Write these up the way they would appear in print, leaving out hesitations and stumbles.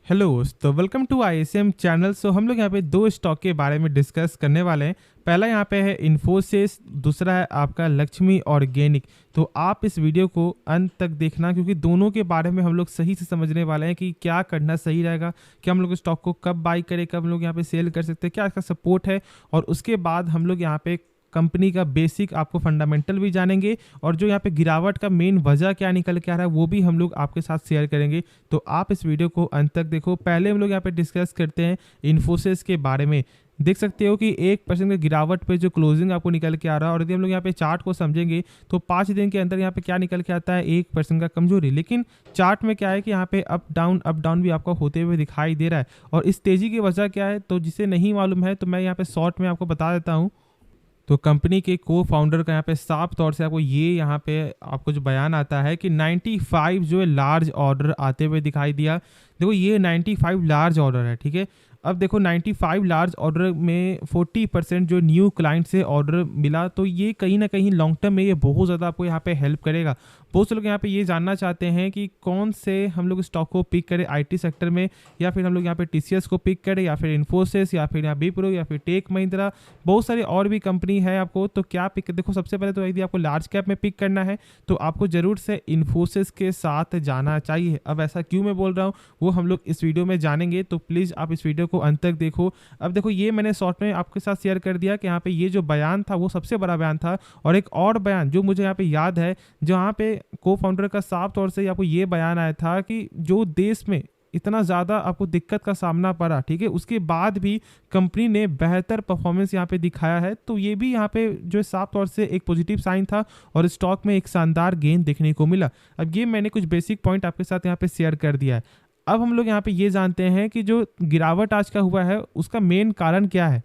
Hello तो welcome to ISM channel. हम लोग यहाँ पे दो स्टॉक के बारे में डिस्कस करने वाले हैं। पहला यहाँ पे है इन्फोसिस, दूसरा है आपका लक्ष्मी ऑर्गेनिक। तो आप इस वीडियो को अंत तक देखना क्योंकि दोनों के बारे में हम लोग सही से समझने वाले हैं कि क्या करना सही रहेगा, कि हम लोग स्टॉक को कब बाई करें, कब हम लोग यहाँ पे सेल कर सकते हैं, क्या इसका सपोर्ट है। और उसके बाद हम लोग यहाँ पे कंपनी का बेसिक आपको फंडामेंटल भी जानेंगे और जो यहाँ पे गिरावट का मेन वजह क्या निकल के आ रहा है वो भी हम लोग आपके साथ शेयर करेंगे। तो आप इस वीडियो को अंत तक देखो। पहले हम लोग यहाँ पे डिस्कस करते हैं इन्फोसिस के बारे में। देख सकते हो कि 1% का गिरावट पे जो क्लोजिंग आपको निकल के आ रहा है, और यदि हम लोग यहाँ पे चार्ट को समझेंगे तो 5 दिन के अंदर यहाँ पे क्या निकल के आता है, 1% का कमजोरी। लेकिन चार्ट में क्या है कि यहाँ पे अप डाउन भी आपको होते हुए दिखाई दे रहा है। और इस तेजी की वजह क्या है, तो जिसे नहीं मालूम है तो मैं यहाँ पे शॉर्ट में आपको बता देता हूँ। तो कंपनी के को फाउंडर का यहाँ पे साफ तौर से आपको ये यहाँ पे आपको जो बयान आता है कि 95 जो है लार्ज ऑर्डर आते हुए दिखाई दिया। देखो ये 95 लार्ज ऑर्डर है, ठीक है। अब देखो 95 लार्ज ऑर्डर में 40% जो न्यू क्लाइंट से ऑर्डर मिला, तो ये कहीं ना कहीं लॉन्ग टर्म में ये बहुत ज़्यादा आपको यहाँ पे हेल्प करेगा। बहुत से लोग यहाँ पे ये जानना चाहते हैं कि कौन से हम लोग स्टॉक को पिक करें, आईटी सेक्टर में, या फिर हम लोग यहाँ पे टीसीएस को पिक करें, या फिर इन्फोसिस, या फिर यहाँ विप्रो, या फिर टेक महिंद्रा, बहुत सारी और भी कंपनी है आपको। तो क्या पिक, देखो सबसे पहले तो यदि आपको लार्ज कैप में पिक करना है तो आपको जरूर से इन्फोसिस के साथ जाना चाहिए। अब ऐसा क्यों मैं बोल रहा हूँ वो हम लोग इस वीडियो में जानेंगे, तो प्लीज़ आप इस वीडियो को अंत तक देखो। अब देखो ये मैंने शॉर्ट में आपके साथ शेयर कर दिया कि यहाँ पे ये जो बयान था वो सबसे बड़ा बयान था। और एक और बयान जो मुझे यहाँ पे याद है, जहाँ पे को फाउंडर का साफ तौर से आपको ये बयान आया था कि जो देश में इतना ज़्यादा आपको दिक्कत का सामना पड़ा, ठीक है, उसके बाद भी कंपनी ने बेहतर परफॉर्मेंस यहाँ पे दिखाया है। तो ये भी यहाँ पे जो साफ तौर से एक पॉजिटिव साइन था और स्टॉक में एक शानदार गेन देखने को मिला। अब ये मैंने कुछ बेसिक पॉइंट आपके साथ यहाँ पे शेयर कर दिया है। अब हम लोग यहाँ पे ये जानते हैं कि जो गिरावट आज का हुआ है उसका मेन कारण क्या है।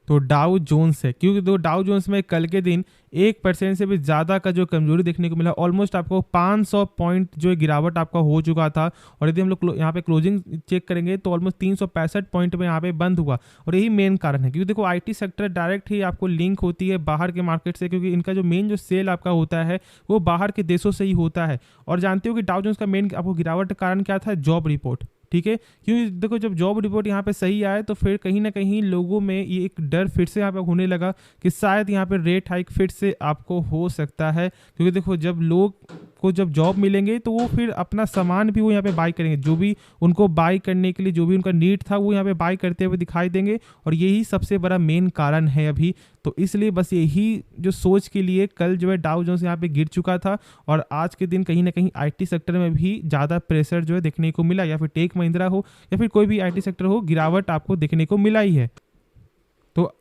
तो डाउ जोन्स है, क्योंकि दो डाउ जोन्स में कल के दिन 1% से भी ज़्यादा का जो कमजोरी देखने को मिला। ऑलमोस्ट आपको 500 पॉइंट जो गिरावट आपका हो चुका था। और यदि हम लोग यहाँ पे क्लोजिंग चेक करेंगे तो ऑलमोस्ट 365 पॉइंट में यहाँ पे बंद हुआ। और यही मेन कारण है, क्योंकि देखो आईटी सेक्टर डायरेक्ट ही आपको लिंक होती है बाहर के मार्केट से, क्योंकि इनका जो मेन जो सेल आपका होता है वो बाहर के देशों से ही होता है। और जानते हो कि डाउ जोन्स का मेन आपको गिरावट का कारण क्या था, जॉब रिपोर्ट, ठीक है। क्योंकि देखो जब जॉब रिपोर्ट यहाँ पे सही आए तो फिर कहीं ना कहीं लोगों में ये एक डर फिर से यहाँ पे होने लगा कि शायद यहाँ पे रेट हाइक फिर से आपको हो सकता है। क्योंकि देखो जब लोग को जब जॉब मिलेंगे तो वो फिर अपना सामान भी वो यहाँ पे बाई करेंगे, जो भी उनको बाई करने के लिए जो भी उनका नीड था वो यहाँ पे बाई करते हुए दिखाई देंगे। और यही सबसे बड़ा मेन कारण है अभी। तो इसलिए बस यही जो सोच के लिए कल जो है डाउ जोन्स यहाँ पे गिर चुका था। और आज के दिन कहीं ना कहीं आईटी सेक्टर में भी ज़्यादा प्रेशर जो है देखने को मिला, या फिर टेक महिंद्रा हो या फिर कोई भी आईटी सेक्टर हो, गिरावट आपको देखने को मिला ही है। तो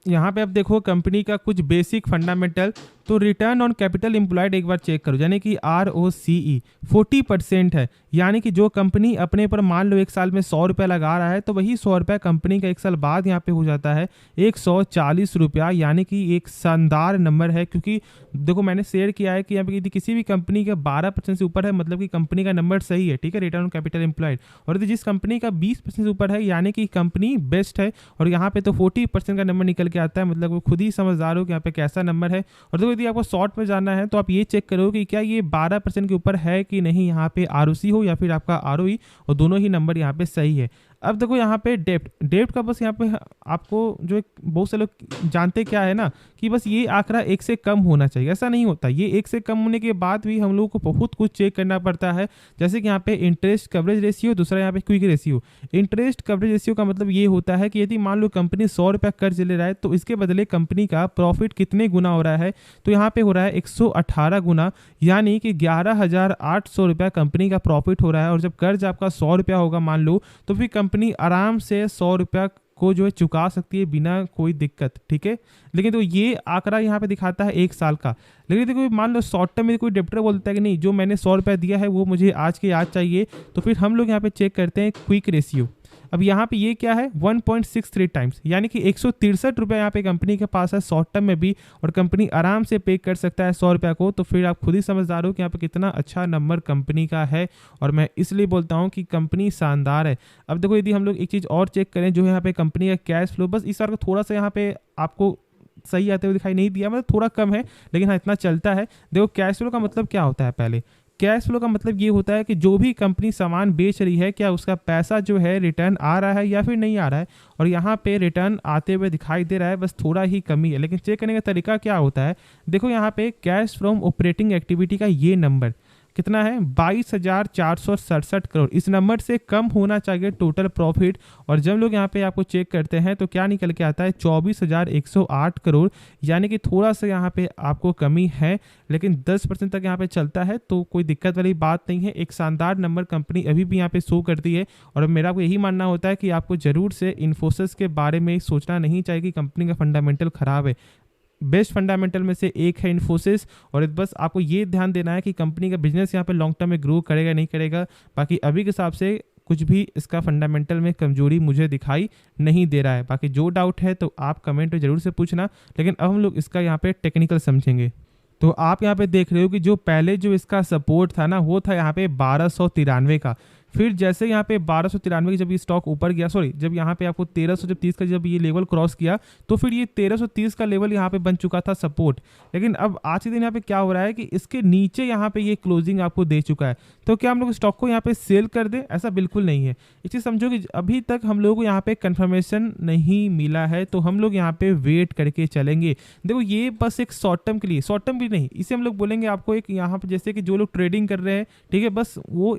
यहाँ पे अब देखो कंपनी का कुछ बेसिक फंडामेंटल। तो रिटर्न ऑन कैपिटल एम्प्लॉयड एक बार चेक करो, यानी कि ROCE 40% है। यानी कि जो कंपनी अपने पर मान लो एक साल में 100 रुपया लगा रहा है तो वही 100 रुपया कंपनी का एक साल बाद यहाँ पे हो जाता है 140 रुपया, यानी कि एक शानदार नंबर है। क्योंकि देखो मैंने शेयर किया है कि यहाँ पे यदि किसी भी कंपनी का 12% से ऊपर है मतलब कि कंपनी का नंबर सही है, ठीक है, रिटर्न ऑन कैपिटल एम्प्लॉयड। और यदि जिस कंपनी का 20% से ऊपर है यानी कि कंपनी बेस्ट है। और यहाँ पे तो 40% का नंबर निकल के आता है, मतलब वो खुद ही समझदार हो कि यहाँ पे कैसा नंबर है। और देखो यदि आपको शॉर्ट में जानना है तो आप ये चेक करो कि क्या ये 12% के ऊपर है कि नहीं, यहाँ पे ROC हो या फिर आपका ROE, और दोनों ही नंबर यहाँ पे सही है। अब देखो यहाँ पे डेप्ट का बस यहाँ पे आपको जो बहुत से लोग जानते क्या है ना कि बस ये आंकड़ा 1 से कम होना चाहिए। ऐसा नहीं होता, ये 1 से कम होने के बाद भी हम लोगों को बहुत कुछ चेक करना पड़ता है। जैसे कि यहाँ पे इंटरेस्ट कवरेज रेशियो, दूसरा यहाँ पे quick ratio. Interest coverage ratio का मतलब ये होता है कि यदि मान लो कंपनी 100 रुपया कर्ज ले रहा है तो इसके बदले कंपनी का प्रॉफिट कितने गुना हो रहा है, तो यहाँ पे हो रहा है 118 गुना, यानी कि 11,800 रुपया कंपनी का प्रॉफिट हो रहा है। और जब कर्ज आपका 100 रुपया होगा मान लो, तो फिर कंपनी आराम से 100 रुपया को जो है चुका सकती है बिना कोई दिक्कत, ठीक है। लेकिन तो ये आंकड़ा यहाँ पे दिखाता है 1 साल का। लेकिन देखो मान लो शॉर्ट टर्म में कोई डेप्टर बोलता है कि नहीं, जो मैंने 100 रुपया दिया है वो मुझे आज के आज चाहिए, तो फिर हम लोग यहाँ पे चेक करते हैं क्विक रेशियो। अब यहाँ पे ये क्या है, 1.63 टाइम्स, यानी कि 163 रुपया यहाँ पे कंपनी के पास है शॉर्ट टर्म में भी, और कंपनी आराम से पे कर सकता है 100 रुपया को। तो फिर आप खुद ही समझदार हो कि यहाँ पे कितना अच्छा नंबर कंपनी का है। और मैं इसलिए बोलता हूँ कि कंपनी शानदार है। अब देखो यदि हम लोग एक चीज़ और चेक करें, जो यहाँ पे कंपनी का कैश फ्लो, बस इस बार को थोड़ा सा यहाँ पे आपको सही आते हुए दिखाई नहीं दिया, मतलब थोड़ा कम है, लेकिन हाँ इतना चलता है। देखो कैश फ्लो का मतलब क्या होता है, पहले कैश फ्लो का मतलब ये होता है कि जो भी कंपनी सामान बेच रही है क्या उसका पैसा जो है रिटर्न आ रहा है या फिर नहीं आ रहा है, और यहाँ पे रिटर्न आते हुए दिखाई दे रहा है, बस थोड़ा ही कमी है। लेकिन चेक करने का तरीका क्या होता है, देखो यहाँ पे कैश फ्रॉम ऑपरेटिंग एक्टिविटी का ये नंबर कितना है, 22,467 करोड़। इस नंबर से कम होना चाहिए टोटल प्रॉफिट, और जब लोग यहाँ पे आपको चेक करते हैं तो क्या निकल के आता है, 24,108 करोड़। यानी कि थोड़ा सा यहाँ पे आपको कमी है, लेकिन 10% तक यहाँ पे चलता है तो कोई दिक्कत वाली बात नहीं है। एक शानदार नंबर कंपनी अभी भी यहाँ पे शो करती है, और मेरा को यही मानना होता है कि आपको जरूर से इन्फोसिस के बारे में सोचना नहीं चाहिए कि कंपनी का फंडामेंटल खराब है। बेस्ट फंडामेंटल में से एक है इन्फोसिस, और बस आपको ये ध्यान देना है कि कंपनी का बिजनेस यहाँ पे लॉन्ग टर्म में ग्रो करेगा नहीं करेगा। बाकी अभी के हिसाब से कुछ भी इसका फंडामेंटल में कमजोरी मुझे दिखाई नहीं दे रहा है। बाकी जो डाउट है तो आप कमेंट में जरूर से पूछना, लेकिन अब हम लोग इसका यहाँ पे टेक्निकल समझेंगे। तो आप यहाँ पे देख रहे हो कि जो पहले जो इसका सपोर्ट था ना, वो था यहाँ पे 1293 का। फिर जैसे यहाँ पे 1293 की जब ये स्टॉक ऊपर गया, सॉरी जब यहाँ पे आपको 1330 का जब ये लेवल क्रॉस किया, तो फिर ये 1330 का लेवल यहाँ पे बन चुका था सपोर्ट। लेकिन अब आज के दिन यहाँ पे क्या हो रहा है कि इसके नीचे यहाँ पे ये क्लोजिंग आपको दे चुका है। तो क्या हम लोग स्टॉक को यहाँ पे सेल कर दें? ऐसा बिल्कुल नहीं है। इस चीज़ समझो कि अभी तक हम लोग को यहाँ पे कंफर्मेशन नहीं मिला है, तो हम लोग यहाँ पे वेट करके चलेंगे। देखो ये बस एक शॉर्ट टर्म के लिए, शॉर्ट टर्म भी नहीं, इसे हम लोग बोलेंगे आपको एक यहाँ पे जैसे कि जो लोग ट्रेडिंग कर रहे हैं, ठीक है, बस वो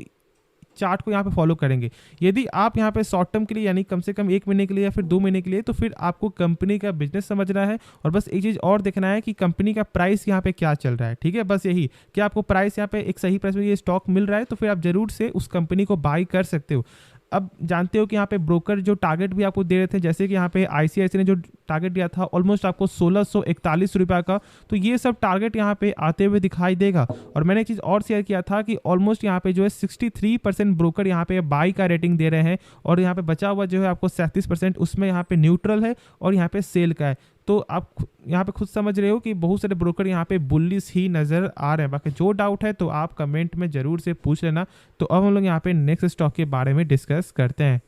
चार्ट को यहाँ पे फॉलो करेंगे। यदि आप यहाँ पे शॉर्ट टर्म के लिए यानी कम से कम 1 महीने के लिए या फिर 2 महीने के लिए, तो फिर आपको कंपनी का बिजनेस समझना है, और बस एक चीज़ और देखना है कि कंपनी का प्राइस यहाँ पे क्या चल रहा है। ठीक है, बस यही कि आपको प्राइस यहाँ पे एक सही प्राइस में ये स्टॉक मिल रहा है, तो फिर आप जरूर से उस कंपनी को बाई कर सकते हो। अब जानते हो कि यहाँ पे ब्रोकर जो टारगेट भी आपको दे रहे थे, जैसे कि यहाँ पे आईसीआईसी ने जो टारगेट दिया था ऑलमोस्ट आपको 1641 रुपये का, तो ये सब टारगेट यहाँ पे आते हुए दिखाई देगा। और मैंने एक चीज़ और शेयर किया था कि ऑलमोस्ट यहाँ पे जो है 63% ब्रोकर यहाँ पे बाई का रेटिंग दे रहे हैं, और यहाँ पे बचा हुआ जो है आपको 37% उसमें यहाँ पे न्यूट्रल है और यहाँ पे सेल का है। तो आप यहाँ पे खुद समझ रहे हो कि बहुत सारे ब्रोकर यहाँ पे बुलिश ही नज़र आ रहे हैं। बाकी जो डाउट है तो आप कमेंट में ज़रूर से पूछ लेना। तो अब हम लोग यहाँ पे नेक्स्ट स्टॉक के बारे में डिस्कस करते हैं।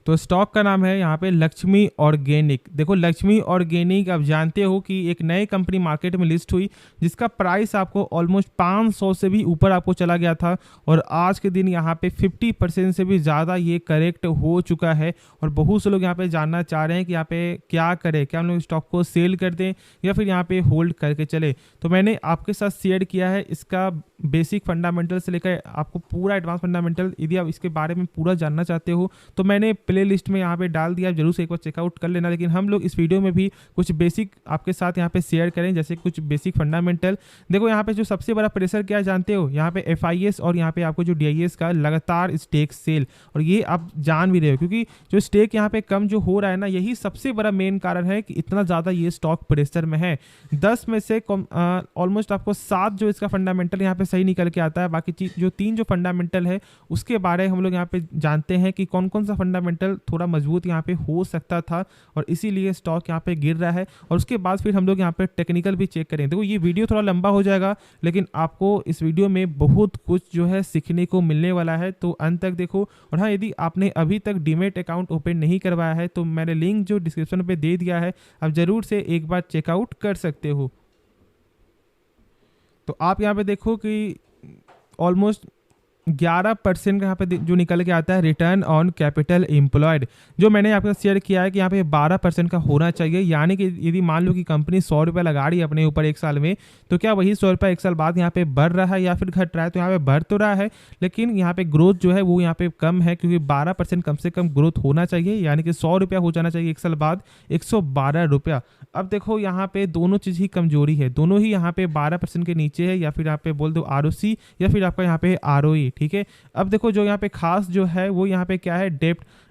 तो स्टॉक का नाम है यहाँ पे लक्ष्मी ऑर्गेनिक। देखो लक्ष्मी ऑर्गेनिक आप जानते हो कि एक नई कंपनी मार्केट में लिस्ट हुई, जिसका प्राइस आपको ऑलमोस्ट 500 से भी ऊपर आपको चला गया था, और आज के दिन यहाँ पे 50% से भी ज़्यादा ये करेक्ट हो चुका है। और बहुत से लोग यहाँ पे जानना चाह रहे हैं कि यहाँ पे क्या करें, क्या हम लोग स्टॉक को सेल कर दें या फिर यहाँ पे होल्ड करके चले। तो मैंने आपके साथ शेयर किया है इसका बेसिक फंडामेंटल से लेकर आपको पूरा एडवांस फंडामेंटल। यदि आप इसके बारे में पूरा जानना चाहते हो तो मैंने प्ले लिस्ट में यहाँ पे डाल दिया, जरूर से एक बार चेकआउट कर लेना। लेकिन हम लोग इस वीडियो में भी कुछ बेसिक आपके साथ यहाँ पे शेयर करें, जैसे कुछ बेसिक फंडामेंटल। देखो यहाँ पे जो सबसे बड़ा प्रेशर क्या जानते हो, यहाँ पे FIS और यहाँ पे आपको जो DIS का लगातार स्टेक सेल, और ये आप जान भी रहे हो क्योंकि जो स्टेक यहाँ पे कम जो हो रहा है ना, यही सबसे बड़ा मेन कारण है कि इतना ज़्यादा ये स्टॉक प्रेशर में है। 10 में से ऑलमोस्ट आपको 7 जो इसका फंडामेंटल यहाँ पे सही निकल के आता है। बाकी चीज जो 3 जो फंडामेंटल है उसके बारे हम लोग यहाँ पे जानते हैं कि कौन कौन सा फंडामेंटल थोड़ा मजबूत यहाँ पे हो सकता था, और इसीलिए स्टॉक यहाँ पे गिर रहा है। और उसके बाद फिर हम लोग यहाँ पे टेक्निकल भी चेक करेंगे। देखो ये वीडियो थोड़ा लंबा हो जाएगा, लेकिन आपको इस वीडियो में बहुत कुछ जो है सीखने को मिलने वाला है, तो अंत तक देखो। और हाँ, यदि आपने अभी तक डीमेट अकाउंट ओपन नहीं करवाया है तो मैंने लिंक जो डिस्क्रिप्शन पे दे दिया है, आप जरूर से एक बार चेकआउट कर सकते हो। तो आप यहाँ पे देखो कि ऑलमोस्ट 11% का यहाँ पे जो निकल के आता है रिटर्न ऑन कैपिटल एम्प्लॉयड, जो मैंने आपके साथ शेयर किया है कि यहाँ पे 12% का होना चाहिए। यानी कि यदि मान लो कि कंपनी 100 रुपये लगा रही है अपने ऊपर एक साल में, तो क्या वही 100 रुपये एक साल बाद यहाँ पे बढ़ रहा है या फिर घट रहा है? तो यहाँ पे बढ़ तो रहा है, लेकिन यहाँ पे ग्रोथ जो है वो यहाँ पे कम है, क्योंकि 12% कम से कम ग्रोथ होना चाहिए। यानी कि 100 रुपया हो जाना चाहिए एक साल बाद 112 रुपया। अब देखो यहाँ पे दोनों चीज़ ही कमजोरी है, दोनों ही यहाँ पे 12% के नीचे है, या फिर यहाँ पे बोल दो ROC या फिर आपका यहाँ पे ROE। ठीक है, अब देखो जो यहाँ पे खास जो है वो यहाँ पे क्या है,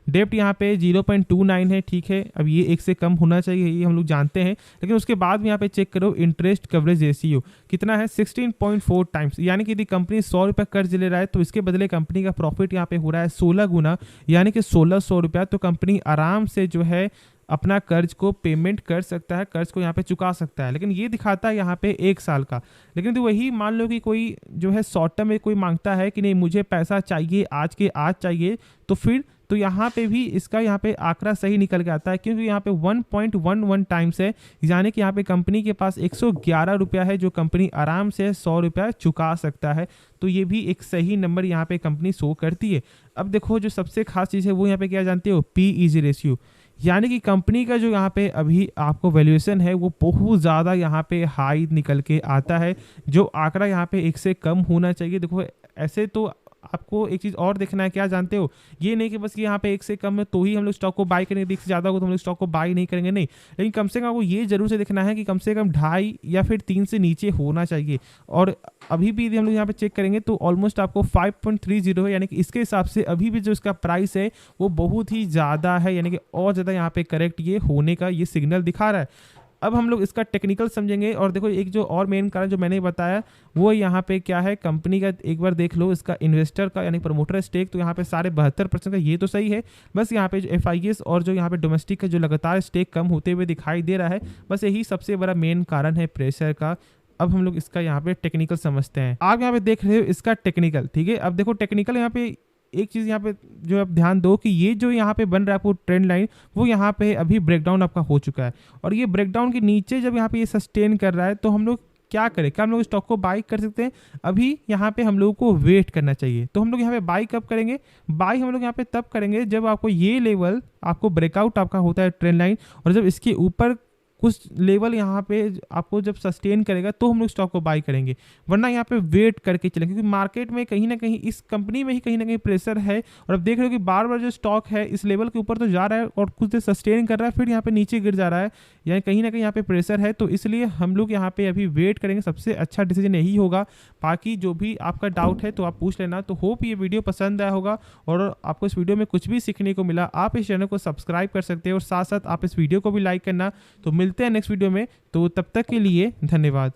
डेप्ट यहाँ पे 0.29 है। ठीक है, अब ये 1 से कम होना चाहिए, ये हम लोग जानते हैं। लेकिन उसके बाद भी यहाँ पे चेक करो इंटरेस्ट कवरेज रेशियो कितना है, 16.4 टाइम्स। यानी कि यदि कंपनी 100 रुपये कर्ज ले रहा है तो इसके बदले कंपनी का प्रॉफिट यहाँ पे हो रहा है 16 गुना, यानी कि 1600 रुपया। तो कंपनी आराम से जो है अपना कर्ज को पेमेंट कर सकता है, कर्ज को यहाँ पे चुका सकता है। लेकिन ये दिखाता है यहाँ पे 1 साल का। लेकिन तो वही मान लो कि कोई जो है शॉर्ट टर्म में कोई मांगता है कि नहीं मुझे पैसा चाहिए आज के आज चाहिए, तो फिर तो यहाँ पे भी इसका यहाँ पे आंकड़ा सही निकल के आता है, क्योंकि यहाँ पे 1.11 टाइम्स है, यानी कि यहाँ पे कंपनी के पास 111 रुपया है, जो कंपनी आराम से 100 रुपया चुका सकता है। तो ये भी एक सही नंबर यहाँ पे कंपनी शो करती है। अब देखो जो सबसे खास चीज़ है वो यहाँ पे क्या जानते हो, PEG रेशियो, यानी कि कंपनी का जो यहाँ पे अभी आपको वैल्यूएशन है वो बहुत ज़्यादा यहाँ पे हाई निकल के आता है, जो आंकड़ा यहाँ पे 1 से कम होना चाहिए। देखो ऐसे तो आपको एक चीज़ और देखना है, क्या जानते हो, ये नहीं कि बस ये यहाँ पे 1 से कम है तो ही हम लोग स्टॉक को बाई करेंगे, 1 से ज़्यादा हो तो हम लोग स्टॉक को बाई नहीं करेंगे, नहीं। लेकिन कम से कम आपको ये जरूर से देखना है कि कम से कम 2.5 या फिर 3 से नीचे होना चाहिए। और अभी भी यदि हम लोग यहाँ पे चेक करेंगे तो ऑलमोस्ट आपको 5.30 है, यानी कि इसके हिसाब से अभी भी जो इसका प्राइस है वो बहुत ही ज़्यादा है, यानी कि और ज़्यादा यहाँ पे करेक्ट ये होने का ये सिग्नल दिखा रहा है। अब हम लोग इसका टेक्निकल समझेंगे। और देखो एक जो और मेन कारण जो मैंने बताया वो यहाँ पे क्या है, कंपनी का एक बार देख लो इसका इन्वेस्टर का यानी प्रमोटर स्टेक, तो यहाँ पे सारे 72% का, ये तो सही है। बस यहाँ पे जो FIS और जो यहाँ पे डोमेस्टिक का जो लगातार स्टेक कम होते हुए दिखाई दे रहा है, बस यही सबसे बड़ा मेन कारण है प्रेशर का। अब हम लोग इसका यहाँ पे टेक्निकल समझते हैं। आप यहाँ पे देख रहे हो इसका टेक्निकल, ठीक है। अब देखो टेक्निकल यहाँ पे एक चीज़ यहाँ पे जो आप ध्यान दो कि ये जो यहाँ पे बन रहा है आपको ट्रेंड लाइन, वो यहाँ पे अभी ब्रेकडाउन आपका हो चुका है, और ये ब्रेकडाउन के नीचे जब यहाँ पे ये सस्टेन कर रहा है तो हम लोग क्या करें, क्या हम लोग स्टॉक को बाई कर सकते हैं? अभी यहाँ पे हम लोगों को वेट करना चाहिए। तो हम लोग यहाँ पे बाई कब करेंगे? बाई हम लोग यहाँ पे तब करेंगे जब आपको ये लेवल आपको ब्रेकआउट आपका होता है ट्रेंड लाइन, और जब इसके ऊपर कुछ लेवल यहाँ पे आपको जब सस्टेन करेगा तो हम लोग स्टॉक को बाई करेंगे, वरना यहाँ पे वेट करके चलेंगे, क्योंकि मार्केट में कहीं ना कहीं इस कंपनी में ही कहीं ना कहीं प्रेशर है। और अब देख रहे हो कि बार बार जो स्टॉक है इस लेवल के ऊपर तो जा रहा है और कुछ देर सस्टेन कर रहा है, फिर यहाँ पे नीचे गिर जा रहा है, यानी कहीं ना कहीं यहाँ पे प्रेशर है। तो इसलिए हम लोग यहाँ पे अभी वेट करेंगे, सबसे अच्छा डिसीजन यही होगा। बाकी जो भी आपका डाउट है तो आप पूछ लेना। तो होप ये वीडियो पसंद आया होगा और आपको इस वीडियो में कुछ भी सीखने को मिला। आप इस चैनल को सब्सक्राइब कर सकते हैं और साथ साथ आप इस वीडियो को भी लाइक करना। तो मिलते हैं नेक्स्ट वीडियो में, तो तब तक के लिए धन्यवाद।